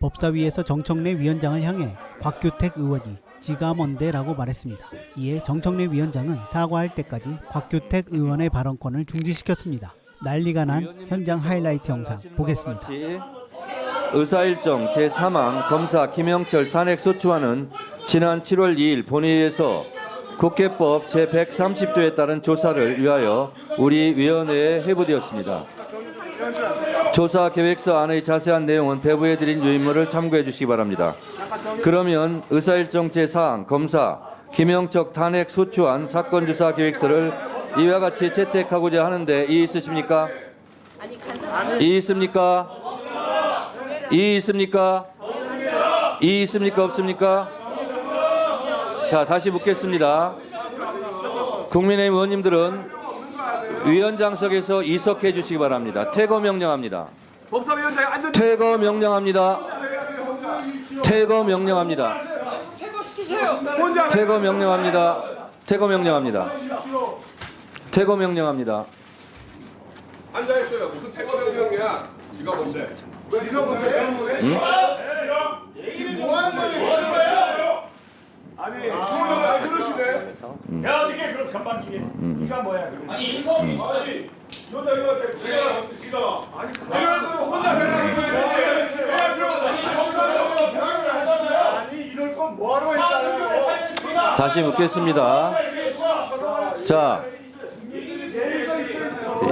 법사위에서 정청래 위원장을 향해 곽규택 의원이 지가 뭔데라고 말했습니다. 이에 정청래 위원장은 사과할 때까지 곽규택 의원의 발언권을 중지시켰습니다. 난리가 난 현장 하이라이트 영상 보겠습니다. 의사일정 제3항 검사 김영철 탄핵소추안은 지난 7월 2일 본회의에서 국회법 제130조에 따른 조사를 위하여 우리 위원회에 회부되었습니다. 조사 계획서 안의 자세한 내용은 배부해드린 유인물을 참고해 주시기 바랍니다. 그러면 의사일정 제4항 검사 김영철 탄핵소추안 사건조사 계획서를 이와 같이 채택하고자 하는데 이의 있으십니까? 이의 있습니까? 이의 있습니까? 이의 있습니까? 없습니까? 자, 다시 묻겠습니다. 국민의힘 의원님들은 위원장석에서 이석해 주시기 바랍니다. 퇴거 명령합니다. 퇴거 명령합니다. 퇴거 명령합니다. 퇴거 명령합니다. 퇴거 명령합니다. 퇴거 명령합니다. 앉아있어요. 무슨 퇴거 명령이야? 지가 뭔데? 지가 뭔데? 응? 뭐 하는 거야? 아니, 그러시네. 야, 어떻게 그런 전반기에 네가 뭐야? 아니, 인성이 있어야지. 이거 지가. 아니, 혼자 아니, 이럴 건 뭐하러 했다는 다시 묻겠습니다. 자,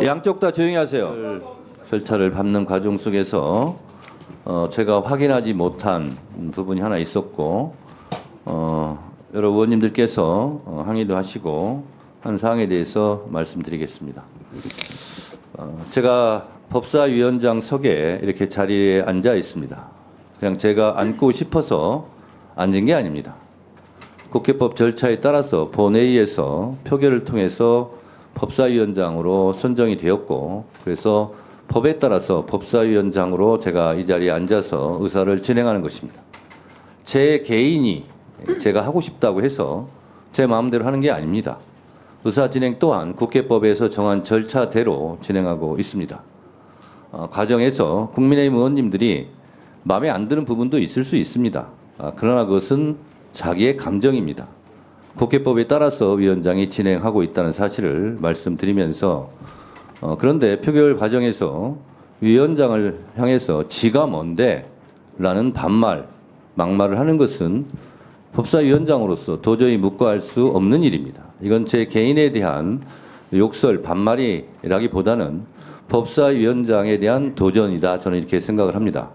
양쪽 다 조용히 하세요. 절차를 밟는 과정 속에서 제가 확인하지 못한 부분이 하나 있었고 여러 의원님들께서 항의도 하시고 한 사항에 대해서 말씀드리겠습니다. 제가 법사위원장석에 이렇게 자리에 앉아 있습니다. 그냥 제가 앉고 싶어서 앉은 게 아닙니다. 국회법 절차에 따라서 본회의에서 표결을 통해서 법사위원장으로 선정이 되었고 그래서 법에 따라서 법사위원장으로 제가 이 자리에 앉아서 의사를 진행하는 것입니다. 제 개인이 제가 하고 싶다고 해서 제 마음대로 하는 게 아닙니다. 의사 진행 또한 국회법에서 정한 절차대로 진행하고 있습니다. 과정에서 국민의힘 의원님들이 마음에 안 드는 부분도 있을 수 있습니다. 그러나 그것은 자기의 감정입니다. 국회법에 따라서 위원장이 진행하고 있다는 사실을 말씀드리면서 그런데 표결 과정에서 위원장을 향해서 지가 뭔데? 라는 반말, 막말을 하는 것은 법사위원장으로서 도저히 묵과할 수 없는 일입니다. 이건 제 개인에 대한 욕설, 반말이라기보다는 법사위원장에 대한 도전이다. 저는 이렇게 생각을 합니다.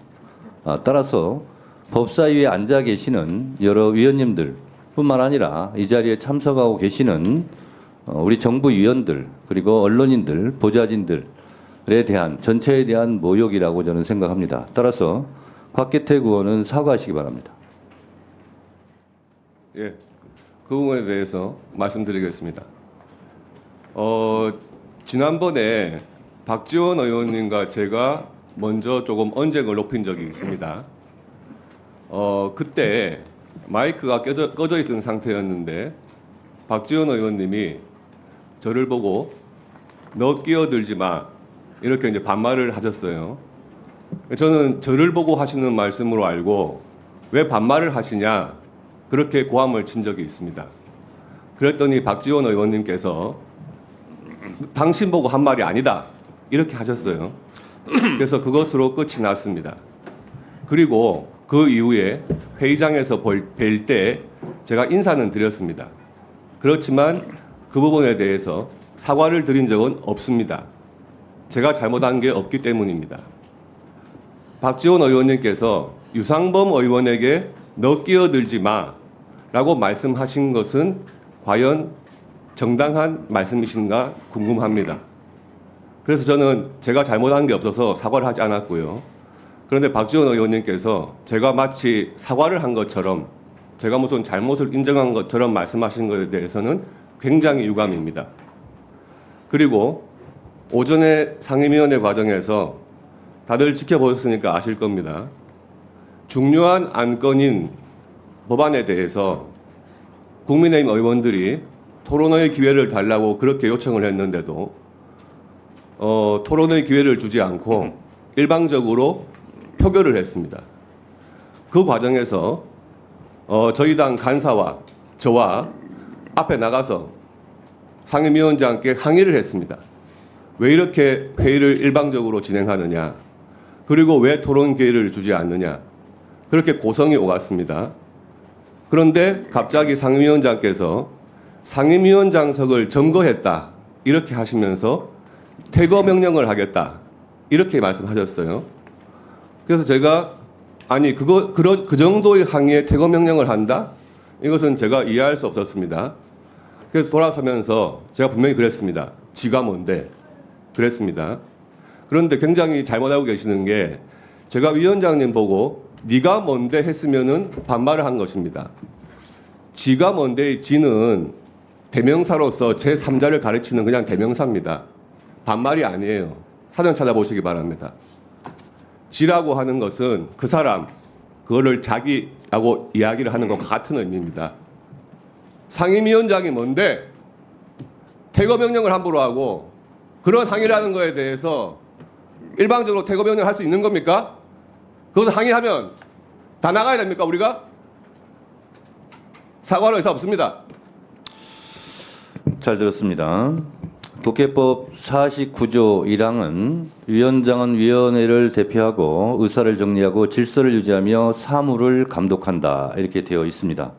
따라서 법사위에 앉아 계시는 여러 위원님들 뿐만 아니라 이 자리에 참석하고 계시는 우리 정부 위원들 그리고 언론인들, 보좌진들에 대한 전체에 대한 모욕이라고 저는 생각합니다. 따라서 곽규택 의원은 사과하시기 바랍니다. 예, 그 부분에 대해서 말씀드리겠습니다. 지난번에 박지원 의원님과 제가 먼저 조금 언쟁을 높인 적이 있습니다. 그때 마이크가 꺼져 있는 상태였는데 박지원 의원님이 저를 보고 너 끼어들지 마 이렇게 이제 반말을 하셨어요. 저는 저를 보고 하시는 말씀으로 알고 왜 반말을 하시냐 그렇게 고함을 친 적이 있습니다. 그랬더니 박지원 의원님께서 당신 보고 한 말이 아니다 이렇게 하셨어요. 그래서 그것으로 끝이 났습니다. 그리고 그 이후에 회의장에서 뵐 때 제가 인사는 드렸습니다. 그렇지만 그 부분에 대해서 사과를 드린 적은 없습니다. 제가 잘못한 게 없기 때문입니다. 박지원 의원님께서 유상범 의원에게 너 끼어들지 마 라고 말씀하신 것은 과연 정당한 말씀이신가 궁금합니다. 그래서 저는 제가 잘못한 게 없어서 사과를 하지 않았고요. 그런데 박지원 의원님께서 제가 마치 사과를 한 것처럼 제가 무슨 잘못을 인정한 것처럼 말씀하신 것에 대해서는 굉장히 유감입니다. 그리고 오전에 상임위원회 과정에서 다들 지켜보셨으니까 아실 겁니다. 중요한 안건인 법안에 대해서 국민의힘 의원들이 토론의 기회를 달라고 그렇게 요청을 했는데도 토론의 기회를 주지 않고 일방적으로 표결을 했습니다. 그 과정에서 저희 당 간사와 저와 앞에 나가서 상임위원장께 항의를 했습니다. 왜 이렇게 회의를 일방적으로 진행하느냐, 그리고 왜 토론 기회를 주지 않느냐, 그렇게 고성이 오갔습니다. 그런데 갑자기 상임위원장께서 상임위원장석을 점거했다 이렇게 하시면서 퇴거 명령을 하겠다 이렇게 말씀하셨어요. 그래서 제가 아니 그 정도의 항의에 퇴거 명령을 한다? 이것은 제가 이해할 수 없었습니다. 그래서 돌아서면서 제가 분명히 그랬습니다. 지가 뭔데? 그랬습니다. 그런데 굉장히 잘못 알고 계시는 게 제가 위원장님 보고 네가 뭔데 했으면은 반말을 한 것입니다. 지가 뭔데의 지는 대명사로서 제3자를 가르치는 그냥 대명사입니다. 반말이 아니에요. 사전 찾아보시기 바랍니다. 지라고 하는 것은 그 사람, 그거를 자기라고 이야기를 하는 것과 같은 의미입니다. 상임위원장이 뭔데 퇴거 명령을 함부로 하고 그런 항의를 하는 거에 대해서 일방적으로 퇴거 명령을 할 수 있는 겁니까? 그것을 항의하면 다 나가야 됩니까, 우리가? 사과할 의사 없습니다. 잘 들었습니다. 국회법 49조 1항은 위원장은 위원회를 대표하고 의사를 정리하고 질서를 유지하며 사무를 감독한다 이렇게 되어 있습니다.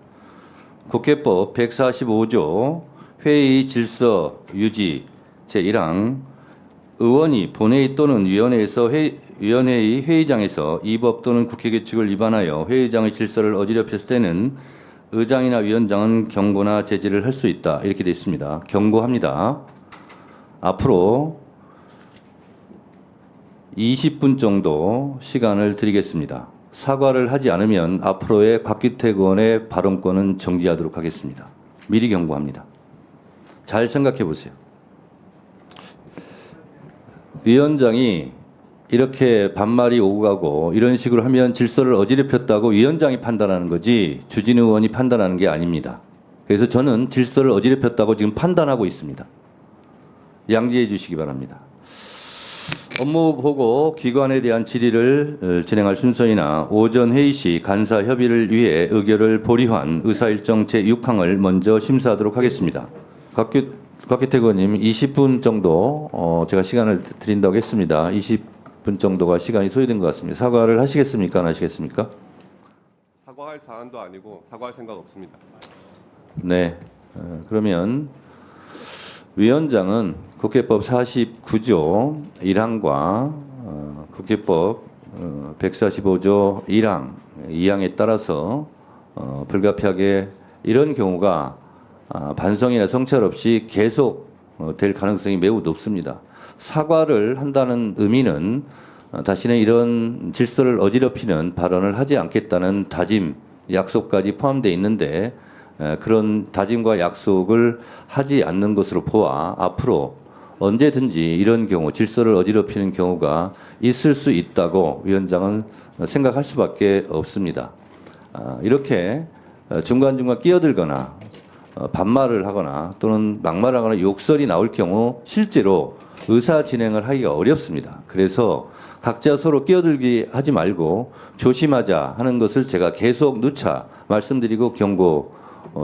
국회법 145조 회의 질서 유지 제1항 의원이 본회의 또는 위원회에서 위원회의 회의장에서 이 법 또는 국회 규칙을 위반하여 회의장의 질서를 어지럽혔을 때는 의장이나 위원장은 경고나 제지를 할 수 있다 이렇게 되어 있습니다. 경고합니다. 앞으로 20분 정도 시간을 드리겠습니다. 사과를 하지 않으면 앞으로의 곽규택 의원의 발언권은 정지하도록 하겠습니다. 미리 경고합니다. 잘 생각해 보세요. 위원장이 이렇게 반말이 오고 가고 이런 식으로 하면 질서를 어지럽혔다고 위원장이 판단하는 거지 주진우 의원이 판단하는 게 아닙니다. 그래서 저는 질서를 어지럽혔다고 지금 판단하고 있습니다. 양지해 주시기 바랍니다. 업무 보고 기관에 대한 질의를 진행할 순서이나 오전 회의 시 간사 협의를 위해 의결을 보류한 의사일정 제6항을 먼저 심사하도록 하겠습니다. 곽규택 의원님 20분 정도 제가 시간을 드린다고 했습니다. 20분 정도가 시간이 소요된 것 같습니다. 사과를 하시겠습니까? 안 하시겠습니까? 사과할 사안도 아니고 사과할 생각 없습니다. 네. 그러면 위원장은 국회법 49조 1항과 국회법 145조 1항, 2항에 따라서 불가피하게 이런 경우가 반성이나 성찰 없이 계속 될 가능성이 매우 높습니다. 사과를 한다는 의미는 다시는 이런 질서를 어지럽히는 발언을 하지 않겠다는 다짐, 약속까지 포함되어 있는데 그런 다짐과 약속을 하지 않는 것으로 보아 앞으로 언제든지 이런 경우 질서를 어지럽히는 경우가 있을 수 있다고 위원장은 생각할 수밖에 없습니다. 이렇게 중간중간 끼어들거나 반말을 하거나 또는 막말을 하거나 욕설이 나올 경우 실제로 의사 진행을 하기가 어렵습니다. 그래서 각자 서로 끼어들기 하지 말고 조심하자 하는 것을 제가 계속 누차 말씀드리고 경고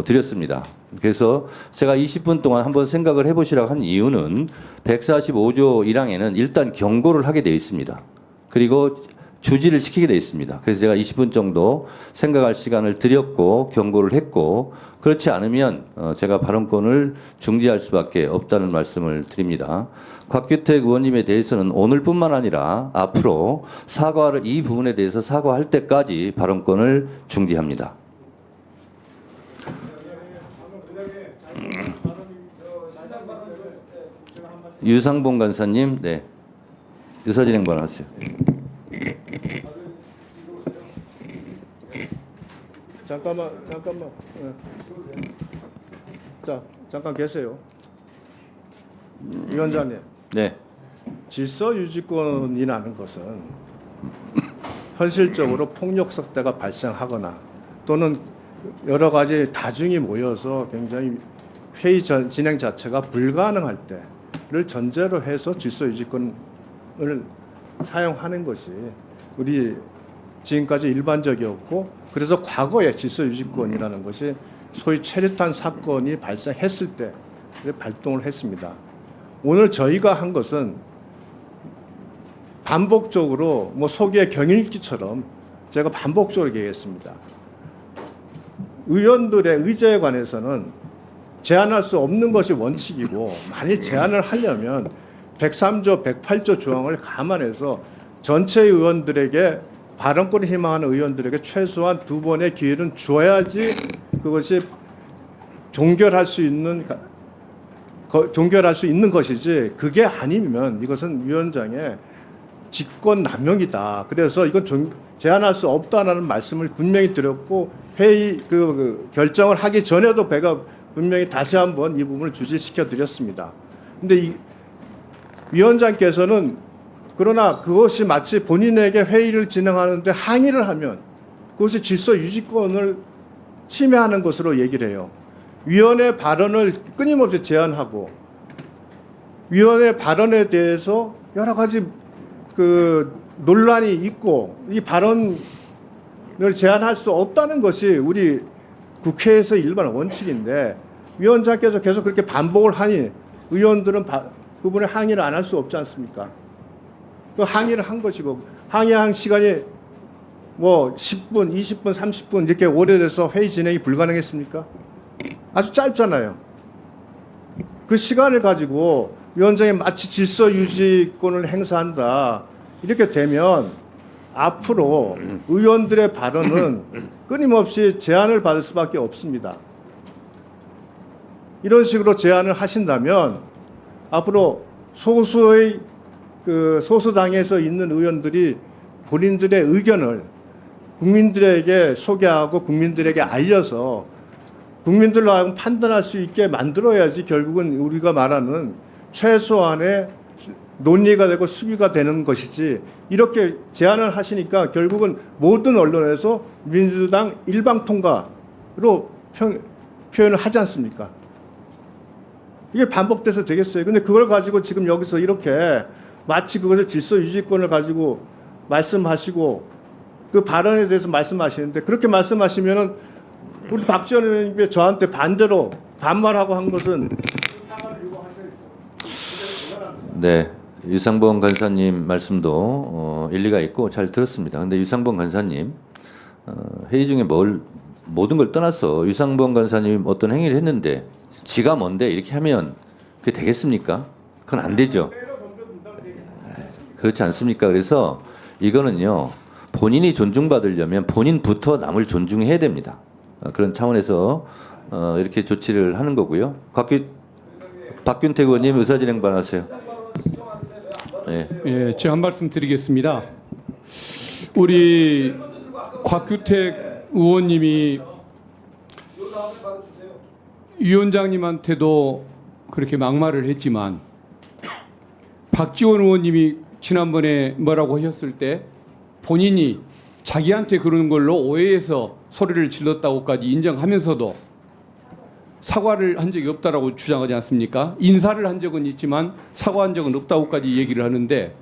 드렸습니다. 그래서 제가 20분 동안 한번 생각을 해보시라고 한 이유는 145조 1항에는 일단 경고를 하게 되어 있습니다. 그리고 주지를 시키게 되어 있습니다. 그래서 제가 20분 정도 생각할 시간을 드렸고 경고를 했고 그렇지 않으면 제가 발언권을 중지할 수밖에 없다는 말씀을 드립니다. 곽규택 의원님에 대해서는 오늘뿐만 아니라 앞으로 이 부분에 대해서 사과할 때까지 발언권을 중지합니다. 유상봉 간사님, 네, 의사진행 발언하세요. 잠깐만. 자, 잠깐 계세요. 위원장님, 네, 질서 유지권이라는 것은 현실적으로 폭력 사태가 발생하거나 또는 여러 가지 다중이 모여서 굉장히 회의 진행 자체가 불가능할 때를 전제로 해서 질서 유지권을 사용하는 것이 우리 지금까지 일반적이었고 그래서 과거에 질서유지권이라는 것이 소위 최루탄 사건이 발생했을 때 발동을 했습니다. 오늘 저희가 한 것은 반복적으로 뭐 소기의 경일기처럼 제가 반복적으로 얘기했습니다. 의원들의 의제에 관해서는 제한할 수 없는 것이 원칙이고 만일 제한을 하려면 103조, 108조 조항을 감안해서 전체 의원들에게 발언권을 희망하는 의원들에게 최소한 2번의 기회는 줘야지 그것이 종결할 수 있는 것이지 그게 아니면 이것은 위원장의 직권 남용이다. 그래서 이건 제한할 수 없다라는 말씀을 분명히 드렸고 회의 그 결정을 하기 전에도 제가 분명히 다시 한번 이 부분을 주지시켜 드렸습니다. 근데 이 위원장께서는 그러나 그것이 마치 본인에게 회의를 진행하는데 항의를 하면 그것이 질서 유지권을 침해하는 것으로 얘기를 해요. 위원의 발언을 끊임없이 제한하고 위원의 발언에 대해서 여러 가지 그 논란이 있고 이 발언을 제한할 수 없다는 것이 우리 국회에서 일반 원칙인데 위원장께서 계속 그렇게 반복을 하니 의원들은 그 부분에 항의를 안 할 수 없지 않습니까? 그 항의를 한 것이고 항의한 시간이 뭐 10분, 20분, 30분 이렇게 오래돼서 회의 진행이 불가능했습니까? 아주 짧잖아요. 그 시간을 가지고 위원장이 마치 질서 유지권을 행사한다. 이렇게 되면 앞으로 의원들의 발언은 끊임없이 제한을 받을 수밖에 없습니다. 이런 식으로 제한을 하신다면 앞으로 소수의 그 소수당에서 있는 의원들이 본인들의 의견을 국민들에게 소개하고 국민들에게 알려서 국민들로 하여금 판단할 수 있게 만들어야지 결국은 우리가 말하는 최소한의 논리가 되고 수비가 되는 것이지 이렇게 제안을 하시니까 결국은 모든 언론에서 민주당 일방 통과로 표현을 하지 않습니까? 이게 반복돼서 되겠어요. 근데 그걸 가지고 지금 여기서 이렇게 마치 그것을 질서 유지권을 가지고 말씀하시고 그 발언에 대해서 말씀하시는데 그렇게 말씀하시면은 우리 박지원 의원님이 저한테 반대로 반말하고 한 것은 네, 유상범 간사님 말씀도 일리가 있고 잘 들었습니다. 근데 유상범 간사님 회의 중에 모든 걸 떠나서 유상범 간사님 어떤 행위를 했는데 지가 뭔데 이렇게 하면 그게 되겠습니까? 그건 안 되죠. 그렇지 않습니까? 그래서 이거는요 본인이 존중받으려면 본인부터 남을 존중해야 됩니다. 그런 차원에서 이렇게 조치를 하는 거고요. 박균택 의원님 의사진행 발언하세요. 네. 예, 제가 한 말씀 드리겠습니다. 우리 곽규택 의원님이 위원장님한테도 그렇게 막말을 했지만 박지원 의원님이 지난번에 뭐라고 하셨을 때 본인이 자기한테 그러는 걸로 오해해서 소리를 질렀다고까지 인정하면서도 사과를 한 적이 없다라고 주장하지 않습니까? 인사를 한 적은 있지만 사과한 적은 없다고까지 얘기를 하는데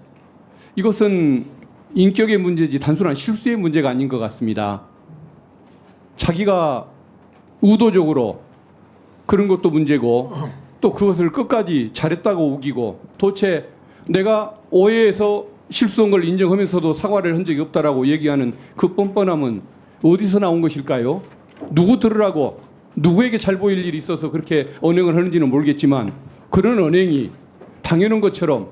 이것은 인격의 문제지 단순한 실수의 문제가 아닌 것 같습니다. 자기가 의도적으로 그런 것도 문제고 또 그것을 끝까지 잘했다고 우기고 도대체 내가 오해해서 실수한 걸 인정하면서도 사과를 한 적이 없다라고 얘기하는 그 뻔뻔함은 어디서 나온 것일까요? 누구 들으라고 누구에게 잘 보일 일이 있어서 그렇게 언행을 하는지는 모르겠지만 그런 언행이 당연한 것처럼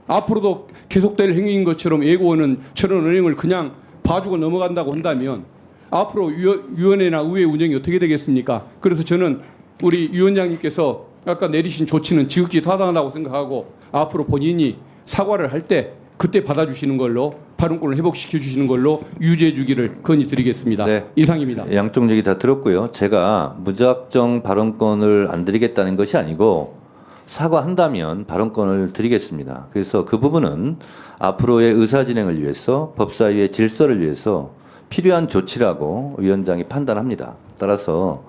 앞으로도 계속될 행위인 것처럼 예고하는 저런 언행을 그냥 봐주고 넘어간다고 한다면 앞으로 위원회나 의회 운영이 어떻게 되겠습니까? 그래서 저는 우리 위원장님께서 아까 내리신 조치는 지극히 타당하다고 생각하고 앞으로 본인이 사과를 할 때 그때 받아주시는 걸로 발언권을 회복시켜 주시는 걸로 유지해 주기를 건의드리겠습니다. 네. 이상입니다. 양쪽 얘기 다 들었고요. 제가 무작정 발언권을 안 드리겠다는 것이 아니고 사과한다면 발언권을 드리겠습니다. 그래서 그 부분은 앞으로의 의사 진행을 위해서 법사위의 질서를 위해서 필요한 조치라고 위원장이 판단합니다. 따라서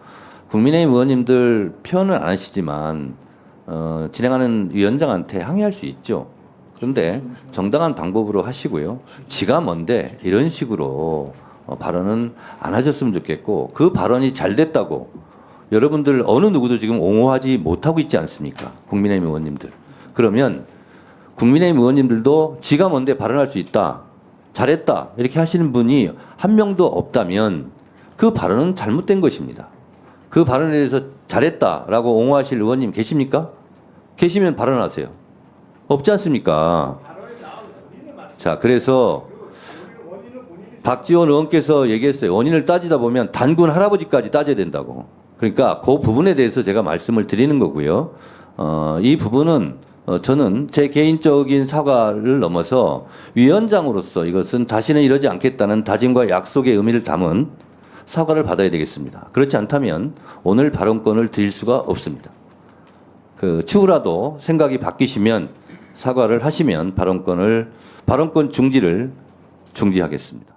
국민의힘 의원님들 표현은 안 하시지만 진행하는 위원장한테 항의할 수 있죠. 그런데 정당한 방법으로 하시고요. 지가 뭔데 이런 식으로 발언은 안 하셨으면 좋겠고, 그 발언이 잘 됐다고 여러분들 어느 누구도 지금 옹호하지 못하고 있지 않습니까? 국민의힘 의원님들. 그러면 국민의힘 의원님들도 지가 뭔데 발언할 수 있다, 잘했다 이렇게 하시는 분이 한 명도 없다면 그 발언은 잘못된 것입니다. 그 발언에 대해서 잘했다라고 옹호하실 의원님 계십니까? 계시면 발언하세요. 없지 않습니까? 자, 그래서 박지원 의원께서 얘기했어요. 원인을 따지다 보면 단군 할아버지까지 따져야 된다고. 그러니까 그 부분에 대해서 제가 말씀을 드리는 거고요. 이 부분은 저는 제 개인적인 사과를 넘어서 위원장으로서 이것은 다시는 이러지 않겠다는 다짐과 약속의 의미를 담은 사과를 받아야 되겠습니다. 그렇지 않다면 오늘 발언권을 드릴 수가 없습니다. 추후라도 생각이 바뀌시면 사과를 하시면 발언권 중지를 중지하겠습니다.